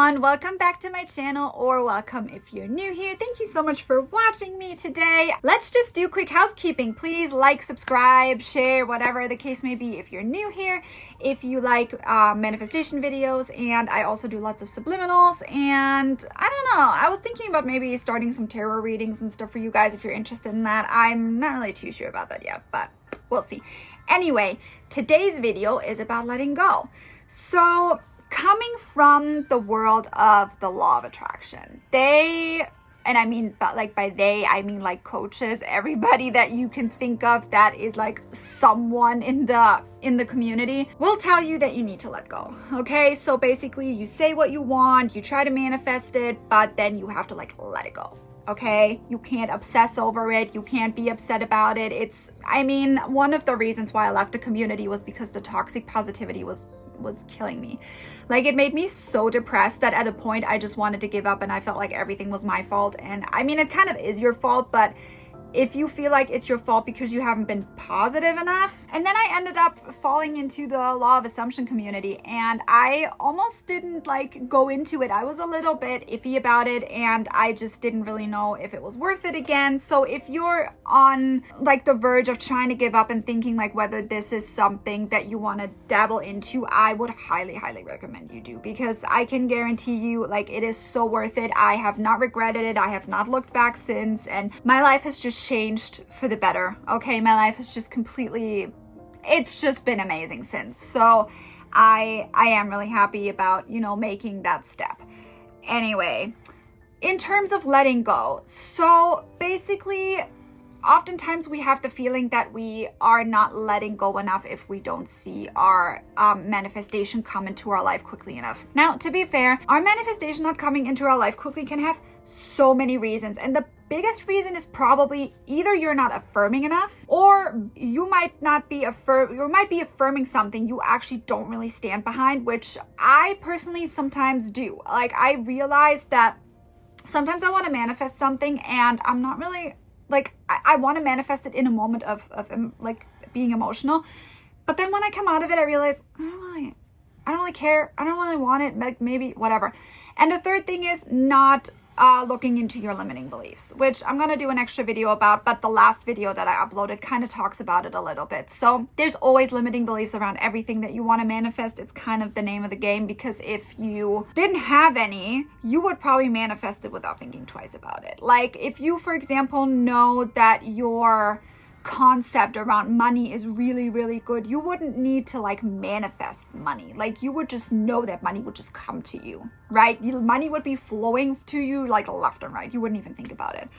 everyone, welcome back to my channel, or welcome if you're new here. Thank you so much for watching me today. Let's just do quick housekeeping. Please like, subscribe, share, whatever the case may be if you're new here. If you like manifestation videos, and I also do lots of subliminals, and I don't know, I was thinking about maybe starting some tarot readings and stuff for you guys if you're interested in that. I'm not really too sure about that yet, but we'll see. Anyway, today's video is about letting go. So coming from the world of the law of attraction, and I mean, but like by they, I mean like coaches, everybody that you can think of that is like someone in the community will tell you that you need to let go. Okay, so basically you say what you want, you try to manifest it, but then you have to like let it go. Okay, you can't obsess over it, you can't be upset about it. I mean, one of the reasons why I left the community was because the toxic positivity was killing me. Like, it made me so depressed that at a point I just wanted to give up, and I felt like everything was my fault. And I mean, it kind of is your fault, but if you feel like it's your fault because you haven't been positive enough. And then I ended up falling into the law of assumption community, and I almost didn't like go into it. I was a little bit iffy about it, and I just didn't really know if it was worth it again. So if you're on like the verge of trying to give up and thinking like whether this is something that you want to dabble into, I would highly recommend you do, because I can guarantee you like it is so worth it. I have not regretted it. I have not looked back since, and my life has just changed for the better. Okay, my life has just it's just been amazing since. So I am really happy about, making that step. Anyway, in terms of letting go, so basically oftentimes we have the feeling that we are not letting go enough if we don't see our manifestation come into our life quickly enough. Now, to be fair, our manifestation not coming into our life quickly can have so many reasons, and the biggest reason is probably either you're not affirming enough, or you might be affirming something you actually don't really stand behind, which I personally sometimes do. Like, I realize that sometimes I want to manifest something and I'm not really like, I want to manifest it in a moment of like being emotional, but then when I come out of it, I realize I don't really care. I don't really want it. Like, maybe whatever. And the third thing is not looking into your limiting beliefs, which I'm going to do an extra video about, but the last video that I uploaded kind of talks about it a little bit. So there's always limiting beliefs around everything that you want to manifest. It's kind of the name of the game, because if you didn't have any, you would probably manifest it without thinking twice about it. Like, if you, for example, know that your concept around money is really good, you wouldn't need to like manifest money. Like, you would just know that money would just come to you, right? Money would be flowing to you like left and right. You wouldn't even think about it.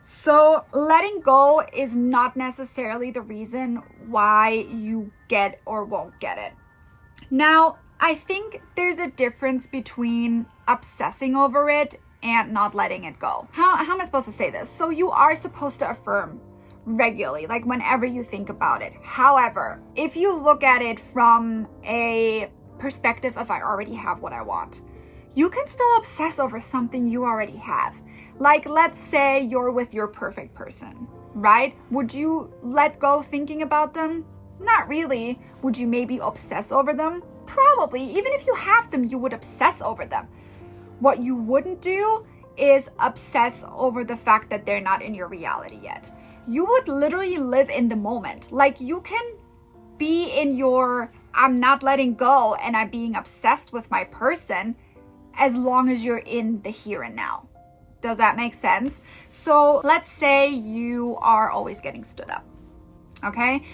So letting go is not necessarily the reason why you get or won't get it. Now, I think there's a difference between obsessing over it and not letting it go. How am I supposed to say this? So you are supposed to affirm regularly, like whenever you think about it. However, if you look at it from a perspective of I already have what I want, you can still obsess over something you already have. Like, let's say you're with your perfect person, right? Would you let go thinking about them? Not really. Would you maybe obsess over them? Probably. Even if you have them, you would obsess over them. What you wouldn't do is obsess over the fact that they're not in your reality yet. You would literally live in the moment. Like, you can be in your I'm not letting go and I'm being obsessed with my person as long as you're in the here and now. Does that make sense? So let's say you are always getting stood up, okay?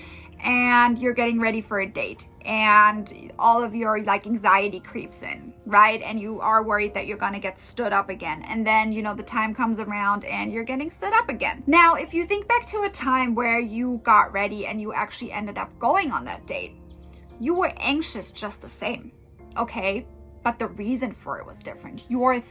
And you're getting ready for a date, and all of your like anxiety creeps in, right? And you are worried that you're gonna get stood up again. And then, the time comes around and you're getting stood up again. Now, if you think back to a time where you got ready and you actually ended up going on that date, you were anxious just the same, okay? But the reason for it was different. Your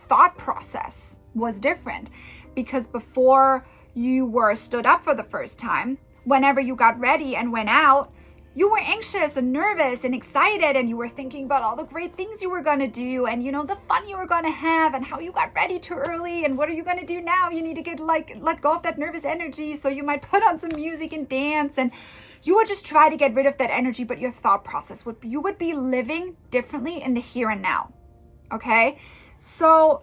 thought process was different, because before you were stood up for the first time, whenever you got ready and went out, you were anxious and nervous and excited, and you were thinking about all the great things you were going to do, and the fun you were going to have, and how you got ready too early, and what are you going to do now? You need to let go of that nervous energy, so you might put on some music and dance, and you would just try to get rid of that energy. But your thought process you would be living differently in the here and now. okay? So,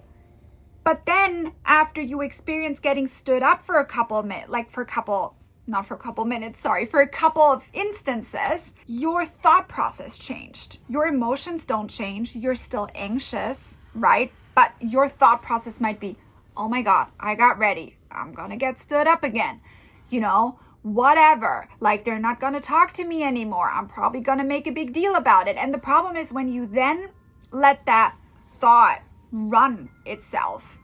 but then after you experience getting stood up for a couple of minutes, for a couple of instances, your thought process changed. Your emotions don't change. You're still anxious, right? But your thought process might be, oh my God, I got ready. I'm gonna get stood up again. Whatever. Like, they're not gonna talk to me anymore. I'm probably gonna make a big deal about it. And the problem is when you then let that thought run itself,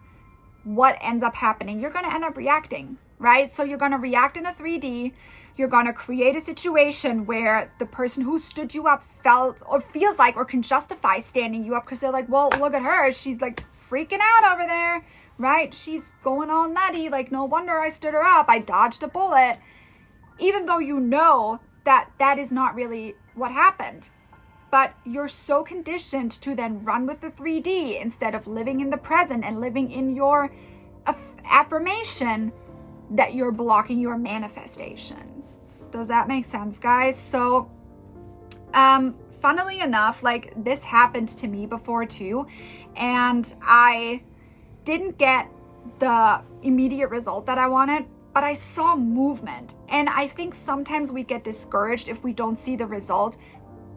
what ends up happening? You're gonna end up reacting, right? So you're gonna react in a 3D. You're gonna create a situation where the person who stood you up felt or feels like or can justify standing you up because they're like, well, look at her. She's like freaking out over there, right? She's going all nutty. Like, no wonder I stood her up. I dodged a bullet. Even though you know that that is not really what happened. But you're so conditioned to then run with the 3D instead of living in the present and living in your affirmation that you're blocking your manifestation. Does that make sense, guys? So, funnily enough, like, this happened to me before too, and I didn't get the immediate result that I wanted, but I saw movement. And I think sometimes we get discouraged if we don't see the result.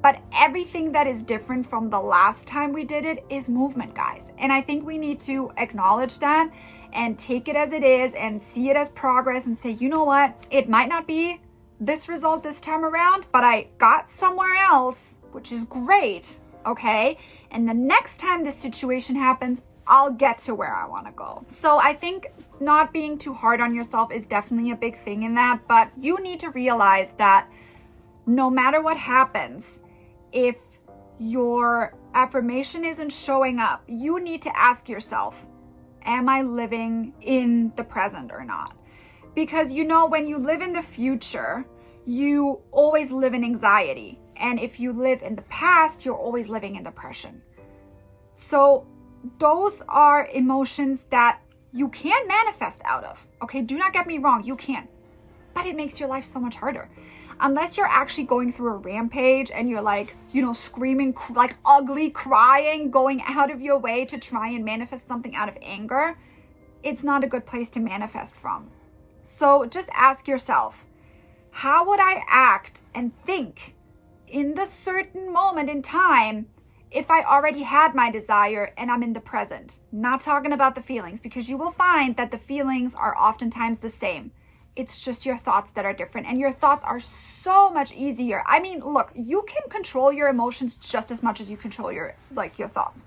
But everything that is different from the last time we did it is movement, guys. And I think we need to acknowledge that and take it as it is and see it as progress and say, you know what? It might not be this result this time around, but I got somewhere else, which is great, okay? And the next time this situation happens, I'll get to where I want to go. So I think not being too hard on yourself is definitely a big thing in that, but you need to realize that no matter what happens, if your affirmation isn't showing up, you need to ask yourself, am I living in the present or not? Because when you live in the future, you always live in anxiety. And if you live in the past, you're always living in depression. So those are emotions that you can manifest out of. Okay, do not get me wrong, you can. But it makes your life so much harder. Unless you're actually going through a rampage and you're like, screaming, like ugly, crying, going out of your way to try and manifest something out of anger, it's not a good place to manifest from. So just ask yourself, how would I act and think in the certain moment in time if I already had my desire and I'm in the present? Not talking about the feelings, because you will find that the feelings are oftentimes the same. It's just your thoughts that are different, and your thoughts are so much easier. I mean, look, you can control your emotions just as much as you control your thoughts.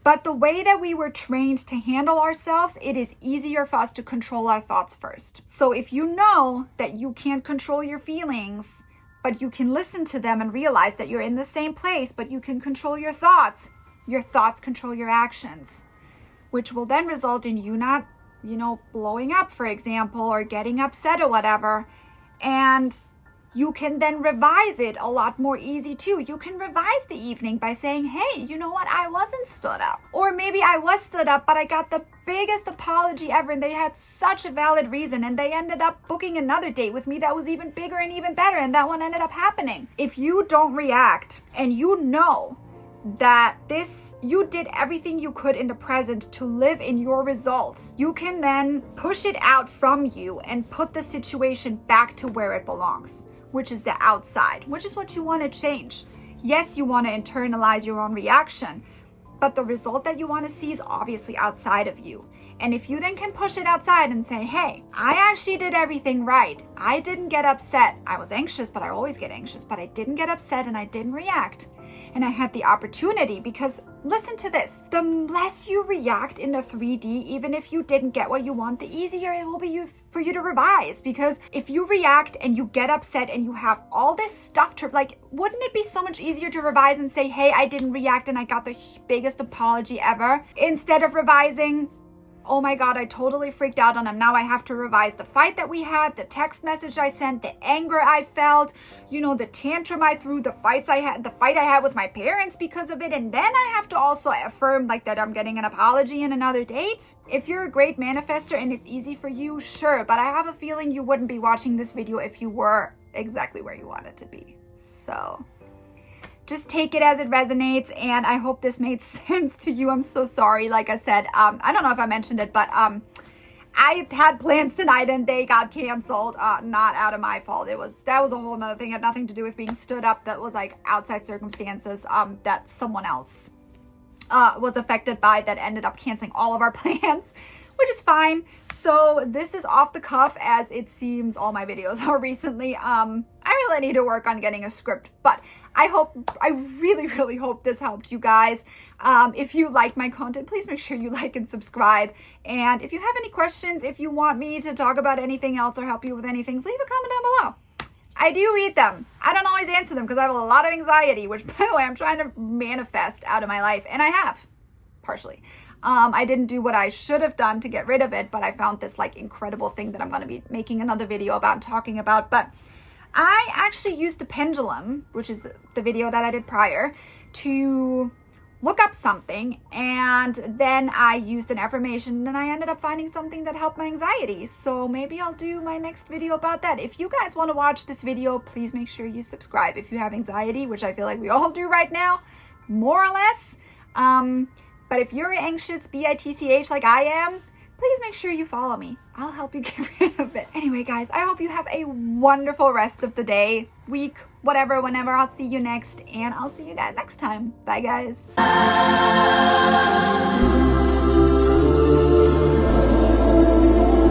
But the way that we were trained to handle ourselves, it is easier for us to control our thoughts first. So if you know that you can't control your feelings, but you can listen to them and realize that you're in the same place, but you can control your thoughts control your actions, which will then result in you not blowing up, for example, or getting upset or whatever. And you can then revise it a lot more easy too. You can revise the evening by saying, hey, you know what? I wasn't stood up. Or maybe I was stood up, but I got the biggest apology ever and they had such a valid reason and they ended up booking another date with me that was even bigger and even better, and that one ended up happening. If you don't react and you know that you did everything you could in the present to live in your results, you can then push it out from you and put the situation back to where it belongs, which is the outside, which is what you want to change. Yes, you want to internalize your own reaction, but the result that you want to see is obviously outside of you. And if you then can push it outside and say, hey, I actually did everything right. I didn't get upset. I was anxious, but I always get anxious, but I didn't get upset and I didn't react. And I had the opportunity, because listen to this, the less you react in the 3D, even if you didn't get what you want, the easier it will be for you to revise. Because if you react and you get upset and you have all this stuff to, wouldn't it be so much easier to revise and say, hey, I didn't react and I got the biggest apology ever, instead of revising, oh my God, I totally freaked out on him. Now I have to revise the fight that we had, the text message I sent, the anger I felt, the tantrum I threw, the fight I had with my parents because of it. And then I have to also affirm that I'm getting an apology in another date. If you're a great manifester and it's easy for you, sure. But I have a feeling you wouldn't be watching this video if you were exactly where you wanted to be. So just take it as it resonates, and I hope this made sense to you. I'm so sorry. Like I said, I don't know if I mentioned it, but I had plans tonight and they got canceled. Not out of my fault. That was a whole nother thing. It had nothing to do with being stood up. That was like outside circumstances that someone else was affected by, that ended up canceling all of our plans, which is fine. So this is off the cuff, as it seems all my videos are recently. I really need to work on getting a script, but I really, really hope this helped you guys. If you like my content, please make sure you like and subscribe. And if you have any questions, if you want me to talk about anything else or help you with anything, leave a comment down below. I do read them. I don't always answer them because I have a lot of anxiety, which, by the way, I'm trying to manifest out of my life. And I have, partially. I didn't do what I should have done to get rid of it, but I found this like incredible thing that I'm going to be making another video about and talking about. But I actually used the pendulum, which is the video that I did prior, to look up something, and then I used an affirmation and I ended up finding something that helped my anxiety. So maybe I'll do my next video about that. If you guys want to watch this video, please make sure you subscribe if you have anxiety, which I feel like we all do right now, more or less. But if you're anxious, BITCH, like I am, please make sure you follow me. I'll help you get rid of it. Anyway, guys, I hope you have a wonderful rest of the day, week, whatever, whenever. I'll see you next, and I'll see you guys next time. Bye, guys.